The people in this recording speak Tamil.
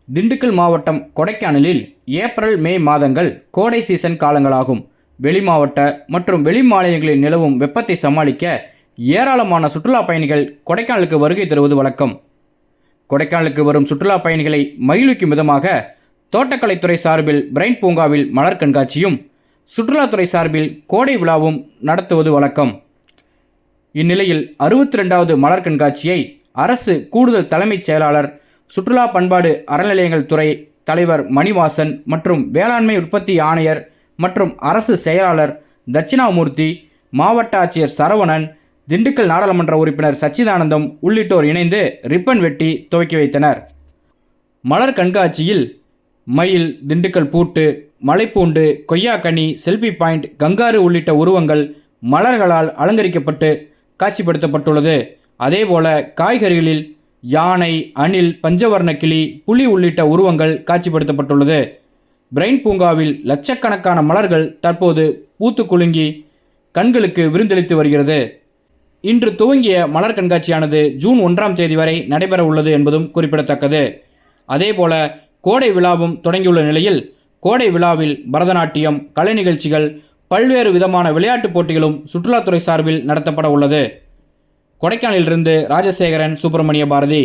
திண்டுக்கல் மாவட்டம் கொடைக்கானலில் ஏப்ரல் மே மாதங்கள் கோடை சீசன் காலங்களாகும். வெளி மாவட்ட மற்றும் வெளி மாநிலங்களில் நிலவும் வெப்பத்தை சமாளிக்க ஏராளமான சுற்றுலா பயணிகள் கொடைக்கானலுக்கு வருகை தருவது வழக்கம். கொடைக்கானலுக்கு வரும் சுற்றுலா பயணிகளை மகிழ்விக்கும் விதமாக தோட்டக்கலைத்துறை சார்பில் பிரைன் பூங்காவில் மலர் கண்காட்சியும், சுற்றுலாத்துறை சார்பில் கோடை விழாவும் நடத்துவது வழக்கம். இந்நிலையில் 62வது மலர் கண்காட்சியை அரசு கூடுதல் தலைமைச் செயலாளர், சுற்றுலா பண்பாடு அறநிலையங்கள் துறை தலைவர் மணிவாசன் மற்றும் வேளாண்மை உற்பத்தி ஆணையர் மற்றும் அரசு செயலாளர் தட்சிணாமூர்த்தி, மாவட்ட ஆட்சியர் சரவணன், திண்டுக்கல் நாடாளுமன்ற உறுப்பினர் சச்சிதானந்தம் உள்ளிட்டோர் இணைந்து ரிப்பன் வெட்டி துவக்கி வைத்தனர். மலர் கண்காட்சியில் மயில், திண்டுக்கல் பூட்டு, மலைப்பூண்டு, கொய்யாக்கனி, செல்ஃபி பாயிண்ட், கங்காரு உள்ளிட்ட உருவங்கள் மலர்களால் அலங்கரிக்கப்பட்டு காட்சிப்படுத்தப்பட்டுள்ளது. அதேபோல காய்கறிகளில் யானை, அணில், பஞ்சவர்ண கிளி, புலி உள்ளிட்ட உருவங்கள் காட்சிப்படுத்தப்பட்டுள்ளது. பிரைன் பூங்காவில் லட்சக்கணக்கான மலர்கள் தற்போது பூத்து குலுங்கி கண்களுக்கு விருந்தளித்து வருகிறது. இன்று துவங்கிய மலர் கண்காட்சியானது ஜூன் 1ஆம் தேதி வரை நடைபெற உள்ளது என்பதும் குறிப்பிடத்தக்கது. அதேபோல கோடை விழாவும் தொடங்கியுள்ள நிலையில் கோடை விழாவில் பரதநாட்டியம், கலை நிகழ்ச்சிகள், பல்வேறு விதமான விளையாட்டுப் போட்டிகளும் சுற்றுலாத்துறை சார்பில் நடத்தப்பட உள்ளது. கொடைக்கானலிலிருந்து ராஜசேகரன், சுப்பிரமணிய பாரதி.